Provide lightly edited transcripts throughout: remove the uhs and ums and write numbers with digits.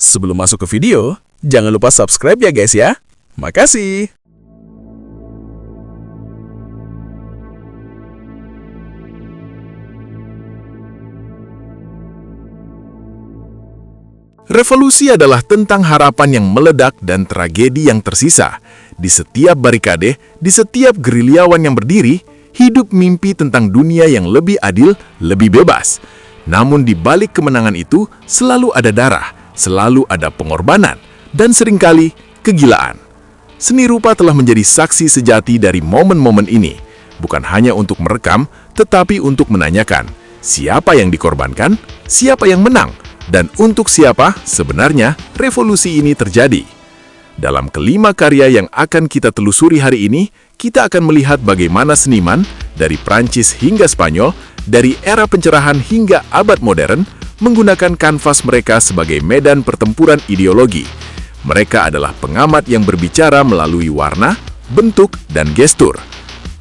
Sebelum masuk ke video, jangan lupa subscribe ya guys ya. Makasih. Revolusi adalah tentang harapan yang meledak dan tragedi yang tersisa. Di setiap barikade, di setiap gerilyawan yang berdiri, hidup mimpi tentang dunia yang lebih adil, lebih bebas. Namun di balik kemenangan itu, selalu ada darah, selalu ada pengorbanan, dan seringkali kegilaan. Seni rupa telah menjadi saksi sejati dari momen-momen ini. Bukan hanya untuk merekam, tetapi untuk menanyakan, siapa yang dikorbankan, siapa yang menang, dan untuk siapa sebenarnya revolusi ini terjadi. Dalam kelima karya yang akan kita telusuri hari ini, kita akan melihat bagaimana seniman dari Prancis hingga Spanyol, dari era pencerahan hingga abad modern, menggunakan kanvas mereka sebagai medan pertempuran ideologi. Mereka adalah pengamat yang berbicara melalui warna, bentuk, dan gestur.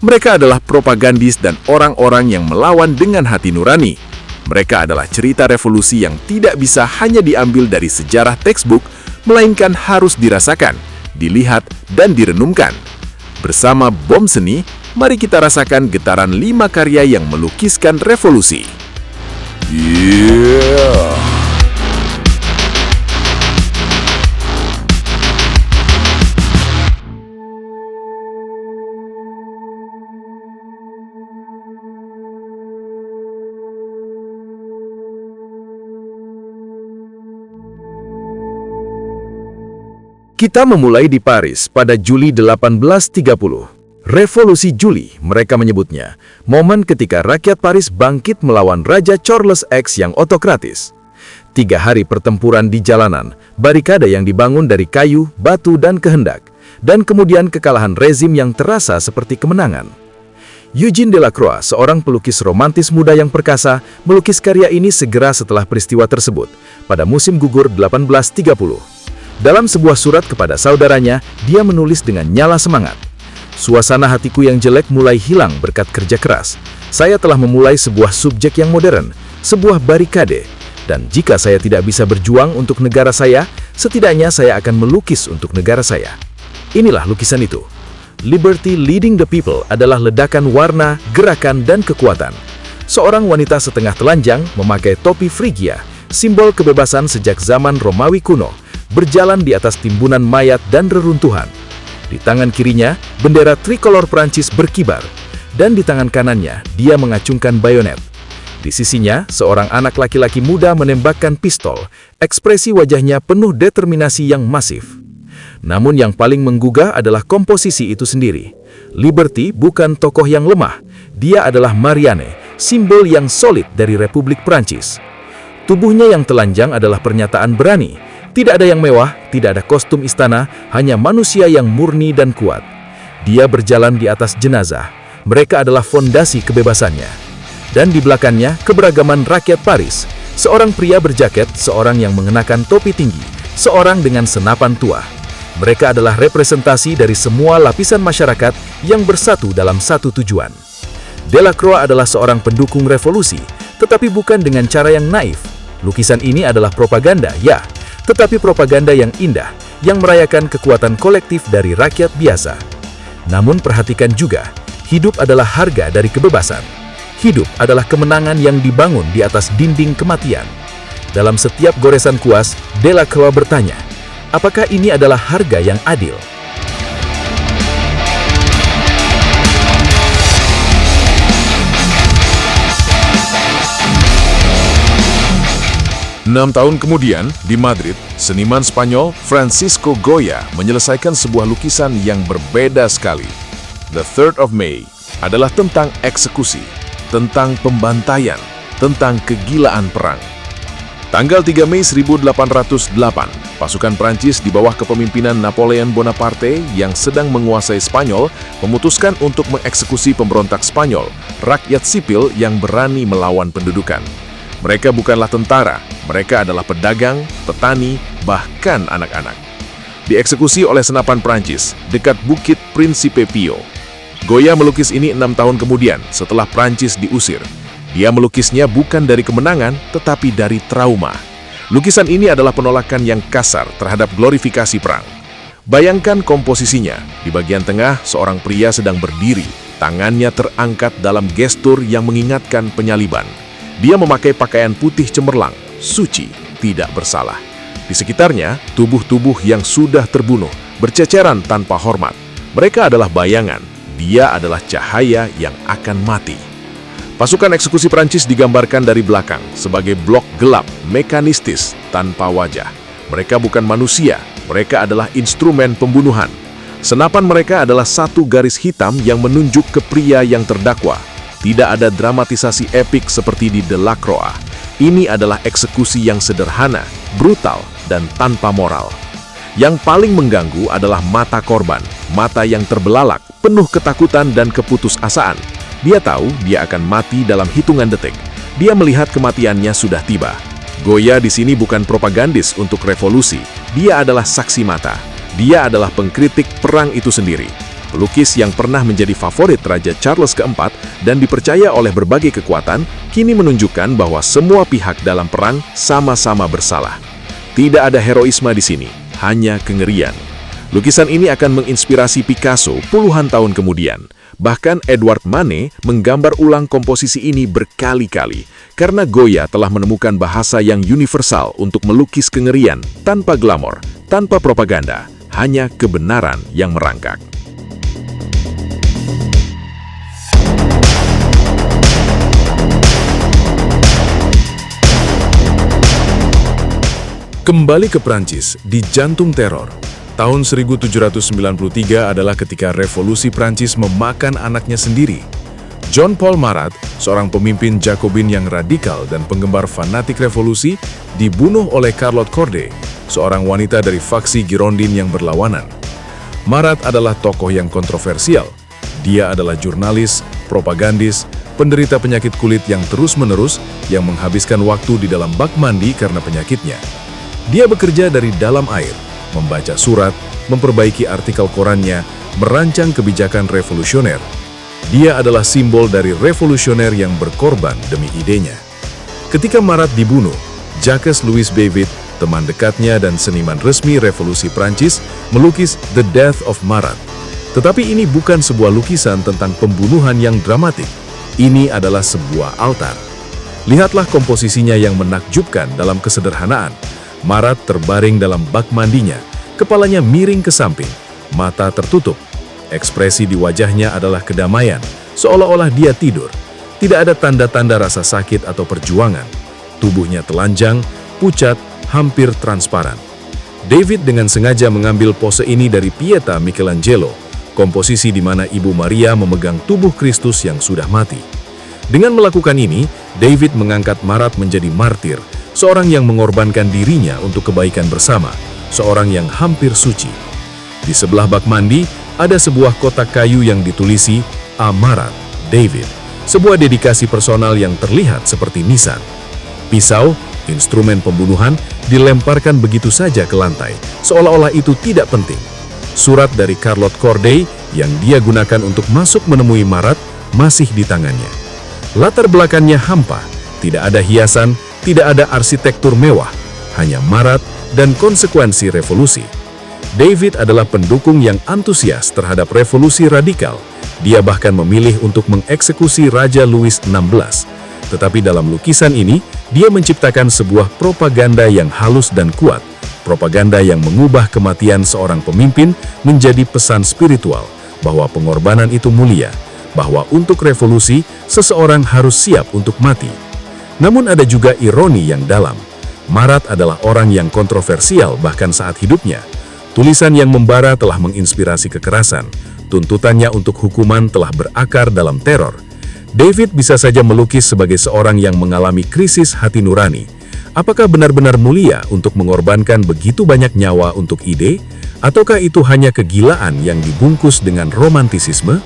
Mereka adalah propagandis dan orang-orang yang melawan dengan hati nurani. Mereka adalah cerita revolusi yang tidak bisa hanya diambil dari sejarah textbook, melainkan harus dirasakan, dilihat, dan direnungkan. Bersama Bom Seni, mari kita rasakan getaran 5 karya yang melukiskan revolusi. Kita memulai di Paris pada Juli 1830. Revolusi Juli, mereka menyebutnya, momen ketika rakyat Paris bangkit melawan Raja Charles X yang otokratis. 3 hari pertempuran di jalanan, barikade yang dibangun dari kayu, batu, dan kehendak, dan kemudian kekalahan rezim yang terasa seperti kemenangan. Eugène Delacroix, seorang pelukis romantis muda yang perkasa, melukis karya ini segera setelah peristiwa tersebut, pada musim gugur 1830. Dalam sebuah surat kepada saudaranya, dia menulis dengan nyala semangat. Suasana hatiku yang jelek mulai hilang berkat kerja keras. Saya telah memulai sebuah subjek yang modern, sebuah barikade. Dan jika saya tidak bisa berjuang untuk negara saya, setidaknya saya akan melukis untuk negara saya. Inilah lukisan itu. Liberty Leading the People adalah ledakan warna, gerakan, dan kekuatan. Seorang wanita setengah telanjang memakai topi Phrygia, simbol kebebasan sejak zaman Romawi kuno, berjalan di atas timbunan mayat dan reruntuhan. Di tangan kirinya, bendera trikolor Prancis berkibar, dan di tangan kanannya, dia mengacungkan bayonet. Di sisinya, seorang anak laki-laki muda menembakkan pistol, ekspresi wajahnya penuh determinasi yang masif. Namun yang paling menggugah adalah komposisi itu sendiri. Liberty bukan tokoh yang lemah, dia adalah Marianne, simbol yang solid dari Republik Prancis. Tubuhnya yang telanjang adalah pernyataan berani. Tidak ada yang mewah, tidak ada kostum istana, hanya manusia yang murni dan kuat. Dia berjalan di atas jenazah. Mereka adalah fondasi kebebasannya. Dan di belakangnya, keberagaman rakyat Paris. Seorang pria berjaket, seorang yang mengenakan topi tinggi, seorang dengan senapan tua. Mereka adalah representasi dari semua lapisan masyarakat yang bersatu dalam satu tujuan. Delacroix adalah seorang pendukung revolusi, tetapi bukan dengan cara yang naif. Lukisan ini adalah propaganda, ya, tetapi propaganda yang indah, yang merayakan kekuatan kolektif dari rakyat biasa. Namun perhatikan juga, hidup adalah harga dari kebebasan. Hidup adalah kemenangan yang dibangun di atas dinding kematian. Dalam setiap goresan kuas, Delacroix bertanya, apakah ini adalah harga yang adil? 6 tahun kemudian, di Madrid, seniman Spanyol Francisco Goya menyelesaikan sebuah lukisan yang berbeda sekali. The 3rd of May adalah tentang eksekusi, tentang pembantaian, tentang kegilaan perang. Tanggal 3 Mei 1808, pasukan Prancis di bawah kepemimpinan Napoleon Bonaparte yang sedang menguasai Spanyol memutuskan untuk mengeksekusi pemberontak Spanyol, rakyat sipil yang berani melawan pendudukan. Mereka bukanlah tentara, mereka adalah pedagang, petani, bahkan anak-anak. Dieksekusi oleh senapan Prancis dekat Bukit Principe Pio. Goya melukis ini 6 tahun kemudian setelah Prancis diusir. Dia melukisnya bukan dari kemenangan, tetapi dari trauma. Lukisan ini adalah penolakan yang kasar terhadap glorifikasi perang. Bayangkan komposisinya. Di bagian tengah, seorang pria sedang berdiri, tangannya terangkat dalam gestur yang mengingatkan penyaliban. Dia memakai pakaian putih cemerlang, suci, tidak bersalah. Di sekitarnya, tubuh-tubuh yang sudah terbunuh, berceceran tanpa hormat. Mereka adalah bayangan, dia adalah cahaya yang akan mati. Pasukan eksekusi Prancis digambarkan dari belakang sebagai blok gelap, mekanistis, tanpa wajah. Mereka bukan manusia, mereka adalah instrumen pembunuhan. Senapan mereka adalah satu garis hitam yang menunjuk ke pria yang terdakwa. Tidak ada dramatisasi epik seperti di Delacroix. Ini adalah eksekusi yang sederhana, brutal, dan tanpa moral. Yang paling mengganggu adalah mata korban, mata yang terbelalak, penuh ketakutan dan keputusasaan. Dia tahu dia akan mati dalam hitungan detik. Dia melihat kematiannya sudah tiba. Goya di sini bukan propagandis untuk revolusi. Dia adalah saksi mata. Dia adalah pengkritik perang itu sendiri. Pelukis yang pernah menjadi favorit Raja Charles keempat dan dipercaya oleh berbagai kekuatan, kini menunjukkan bahwa semua pihak dalam perang sama-sama bersalah. Tidak ada heroisme di sini, hanya kengerian. Lukisan ini akan menginspirasi Picasso puluhan tahun kemudian. Bahkan Edward Manet menggambar ulang komposisi ini berkali-kali, karena Goya telah menemukan bahasa yang universal untuk melukis kengerian, tanpa glamor, tanpa propaganda, hanya kebenaran yang merangkak. Kembali ke Prancis, di jantung teror. Tahun 1793 adalah ketika revolusi Prancis memakan anaknya sendiri. Jean-Paul Marat, seorang pemimpin Jacobin yang radikal dan penggemar fanatik revolusi, dibunuh oleh Charlotte Corday, seorang wanita dari faksi Girondin yang berlawanan. Marat adalah tokoh yang kontroversial. Dia adalah jurnalis, propagandis, penderita penyakit kulit yang terus-menerus yang menghabiskan waktu di dalam bak mandi karena penyakitnya. Dia bekerja dari dalam air, membaca surat, memperbaiki artikel korannya, merancang kebijakan revolusioner. Dia adalah simbol dari revolusioner yang berkorban demi idenya. Ketika Marat dibunuh, Jacques Louis David, teman dekatnya dan seniman resmi revolusi Prancis, melukis The Death of Marat. Tetapi ini bukan sebuah lukisan tentang pembunuhan yang dramatik. Ini adalah sebuah altar. Lihatlah komposisinya yang menakjubkan dalam kesederhanaan. Marat terbaring dalam bak mandinya, kepalanya miring ke samping, mata tertutup. Ekspresi di wajahnya adalah kedamaian, seolah-olah dia tidur. Tidak ada tanda-tanda rasa sakit atau perjuangan. Tubuhnya telanjang, pucat, hampir transparan. David dengan sengaja mengambil pose ini dari Pieta Michelangelo, komposisi di mana Ibu Maria memegang tubuh Kristus yang sudah mati. Dengan melakukan ini, David mengangkat Marat menjadi martir, seorang yang mengorbankan dirinya untuk kebaikan bersama, seorang yang hampir suci. Di sebelah bak mandi, ada sebuah kotak kayu yang ditulisi A. Marat, David, sebuah dedikasi personal yang terlihat seperti nisan. Pisau, instrumen pembunuhan, dilemparkan begitu saja ke lantai, seolah-olah itu tidak penting. Surat dari Charlotte Corday yang dia gunakan untuk masuk menemui Marat masih di tangannya. Latar belakangnya hampa, tidak ada hiasan, tidak ada arsitektur mewah, hanya Marat dan konsekuensi revolusi. David adalah pendukung yang antusias terhadap revolusi radikal. Dia bahkan memilih untuk mengeksekusi Raja Louis XVI. Tetapi dalam lukisan ini, dia menciptakan sebuah propaganda yang halus dan kuat. Propaganda yang mengubah kematian seorang pemimpin menjadi pesan spiritual bahwa pengorbanan itu mulia, bahwa untuk revolusi, seseorang harus siap untuk mati. Namun ada juga ironi yang dalam. Marat adalah orang yang kontroversial bahkan saat hidupnya. Tulisan yang membara telah menginspirasi kekerasan. Tuntutannya untuk hukuman telah berakar dalam teror. David bisa saja melukis sebagai seorang yang mengalami krisis hati nurani. Apakah benar-benar mulia untuk mengorbankan begitu banyak nyawa untuk ide? Ataukah itu hanya kegilaan yang dibungkus dengan romantisisme?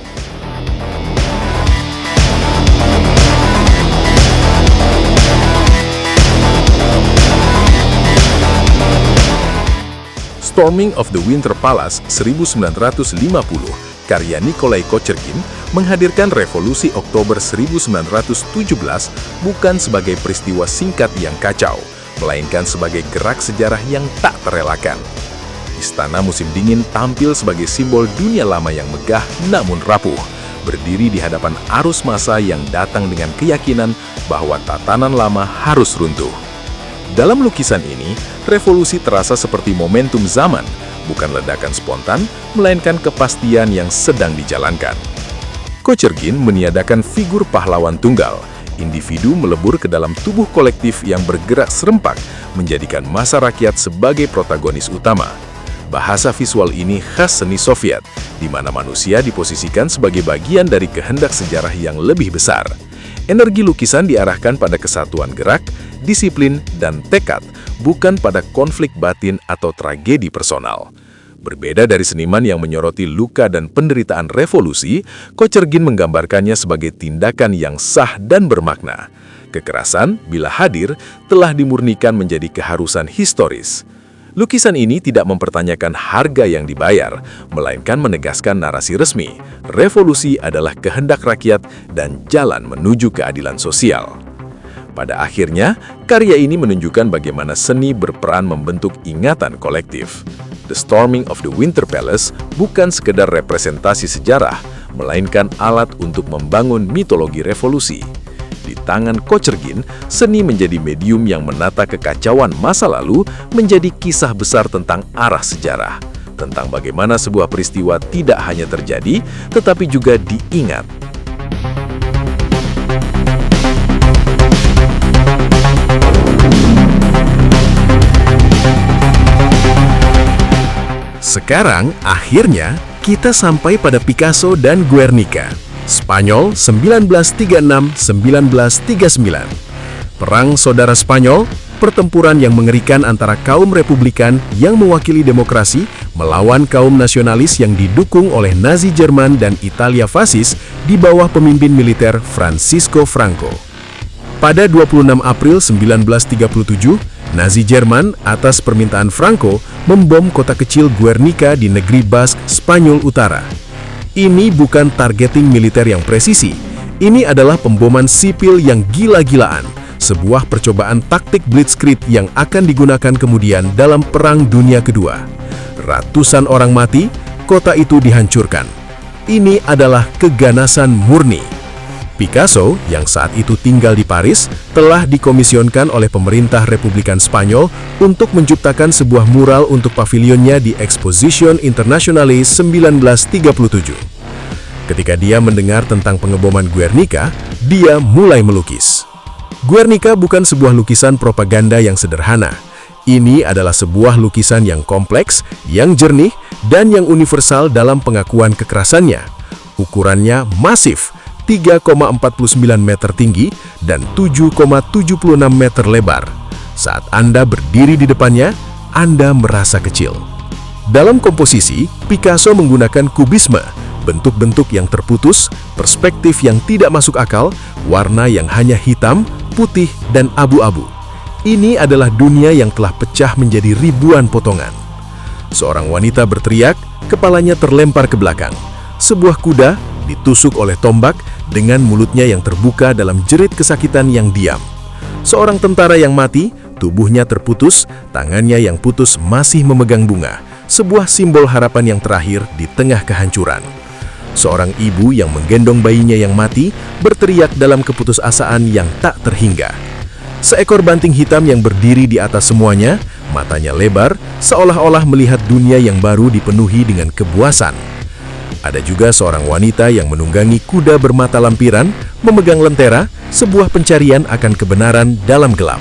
Storming of the Winter Palace 1950, karya Nikolai Kochergin, menghadirkan revolusi Oktober 1917 bukan sebagai peristiwa singkat yang kacau, melainkan sebagai gerak sejarah yang tak terelakkan. Istana Musim Dingin tampil sebagai simbol dunia lama yang megah namun rapuh, berdiri di hadapan arus massa yang datang dengan keyakinan bahwa tatanan lama harus runtuh. Dalam lukisan ini, revolusi terasa seperti momentum zaman, bukan ledakan spontan, melainkan kepastian yang sedang dijalankan. Kochergin meniadakan figur pahlawan tunggal. Individu melebur ke dalam tubuh kolektif yang bergerak serempak, menjadikan massa rakyat sebagai protagonis utama. Bahasa visual ini khas seni Soviet, di mana manusia diposisikan sebagai bagian dari kehendak sejarah yang lebih besar. Energi lukisan diarahkan pada kesatuan gerak, disiplin, dan tekad, bukan pada konflik batin atau tragedi personal. Berbeda dari seniman yang menyoroti luka dan penderitaan revolusi, Kochergin menggambarkannya sebagai tindakan yang sah dan bermakna. Kekerasan, bila hadir, telah dimurnikan menjadi keharusan historis. Lukisan ini tidak mempertanyakan harga yang dibayar, melainkan menegaskan narasi resmi. Revolusi adalah kehendak rakyat dan jalan menuju keadilan sosial. Pada akhirnya, karya ini menunjukkan bagaimana seni berperan membentuk ingatan kolektif. The Storming of the Winter Palace bukan sekedar representasi sejarah, melainkan alat untuk membangun mitologi revolusi. Di tangan Kochergin, seni menjadi medium yang menata kekacauan masa lalu menjadi kisah besar tentang arah sejarah, tentang bagaimana sebuah peristiwa tidak hanya terjadi, tetapi juga diingat. Sekarang, akhirnya, kita sampai pada Picasso dan Guernica. Spanyol 1936-1939. Perang Saudara Spanyol, pertempuran yang mengerikan antara kaum Republikan yang mewakili demokrasi melawan kaum nasionalis yang didukung oleh Nazi Jerman dan Italia fasis di bawah pemimpin militer Francisco Franco. Pada 26 April 1937, Nazi Jerman atas permintaan Franco membom kota kecil Guernica di negeri Basque, Spanyol Utara. Ini bukan targeting militer yang presisi. Ini adalah pemboman sipil yang gila-gilaan, sebuah percobaan taktik blitzkrieg yang akan digunakan kemudian dalam Perang Dunia Kedua. Ratusan orang mati, kota itu dihancurkan. Ini adalah keganasan murni. Picasso, yang saat itu tinggal di Paris, telah dikomisionkan oleh pemerintah Republikan Spanyol untuk menciptakan sebuah mural untuk pavilionnya di Exposition Internationale 1937. Ketika dia mendengar tentang pengeboman Guernica, dia mulai melukis. Guernica bukan sebuah lukisan propaganda yang sederhana. Ini adalah sebuah lukisan yang kompleks, yang jernih, dan yang universal dalam pengakuan kekerasannya. Ukurannya masif, 3,49 meter tinggi dan 7,76 meter lebar. Saat Anda berdiri di depannya, Anda merasa kecil. Dalam komposisi, Picasso menggunakan kubisme, bentuk-bentuk yang terputus, perspektif yang tidak masuk akal, warna yang hanya hitam, putih, dan abu-abu. Ini adalah dunia yang telah pecah menjadi ribuan potongan. Seorang wanita berteriak, kepalanya terlempar ke belakang. Sebuah kuda ditusuk oleh tombak dengan mulutnya yang terbuka dalam jerit kesakitan yang diam. Seorang tentara yang mati, tubuhnya terputus, tangannya yang putus masih memegang bunga, sebuah simbol harapan yang terakhir di tengah kehancuran. Seorang ibu yang menggendong bayinya yang mati, berteriak dalam keputusasaan yang tak terhingga. Seekor banting hitam yang berdiri di atas semuanya, matanya lebar, seolah-olah melihat dunia yang baru dipenuhi dengan kepuasan. Ada juga seorang wanita yang menunggangi kuda bermata lampiran, memegang lentera, sebuah pencarian akan kebenaran dalam gelap.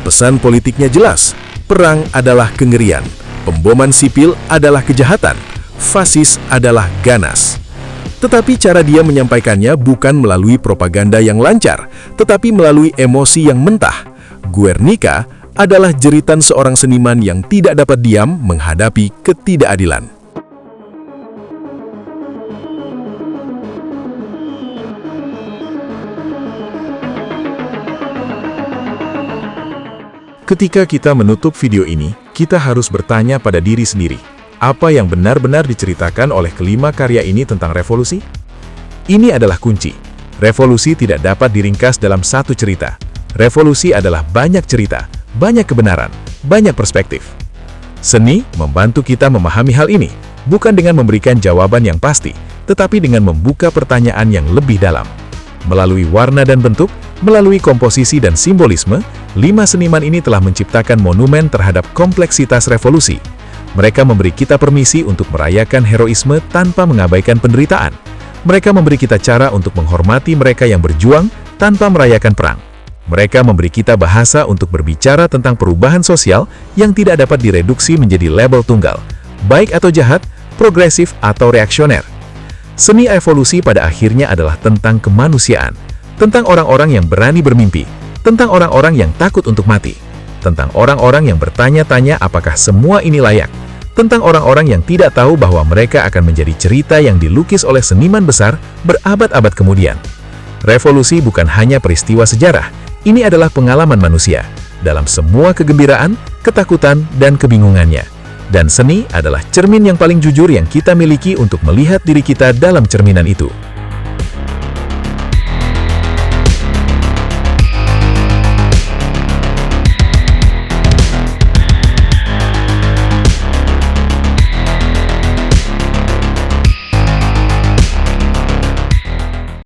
Pesan politiknya jelas, perang adalah kengerian, pemboman sipil adalah kejahatan, fasis adalah ganas. Tetapi cara dia menyampaikannya bukan melalui propaganda yang lancar, tetapi melalui emosi yang mentah. Guernica adalah jeritan seorang seniman yang tidak dapat diam menghadapi ketidakadilan. Ketika kita menutup video ini, kita harus bertanya pada diri sendiri, apa yang benar-benar diceritakan oleh kelima karya ini tentang revolusi? Ini adalah kunci. Revolusi tidak dapat diringkas dalam satu cerita. Revolusi adalah banyak cerita, banyak kebenaran, banyak perspektif. Seni membantu kita memahami hal ini, bukan dengan memberikan jawaban yang pasti, tetapi dengan membuka pertanyaan yang lebih dalam. Melalui warna dan bentuk, melalui komposisi dan simbolisme, 5 seniman ini telah menciptakan monumen terhadap kompleksitas revolusi. Mereka memberi kita permisi untuk merayakan heroisme tanpa mengabaikan penderitaan. Mereka memberi kita cara untuk menghormati mereka yang berjuang tanpa merayakan perang. Mereka memberi kita bahasa untuk berbicara tentang perubahan sosial yang tidak dapat direduksi menjadi label tunggal, baik atau jahat, progresif atau reaksioner. Seni evolusi pada akhirnya adalah tentang kemanusiaan, tentang orang-orang yang berani bermimpi, tentang orang-orang yang takut untuk mati, tentang orang-orang yang bertanya-tanya apakah semua ini layak, tentang orang-orang yang tidak tahu bahwa mereka akan menjadi cerita yang dilukis oleh seniman besar berabad-abad kemudian. Revolusi bukan hanya peristiwa sejarah, ini adalah pengalaman manusia, dalam semua kegembiraan, ketakutan, dan kebingungannya. Dan seni adalah cermin yang paling jujur yang kita miliki untuk melihat diri kita dalam cerminan itu.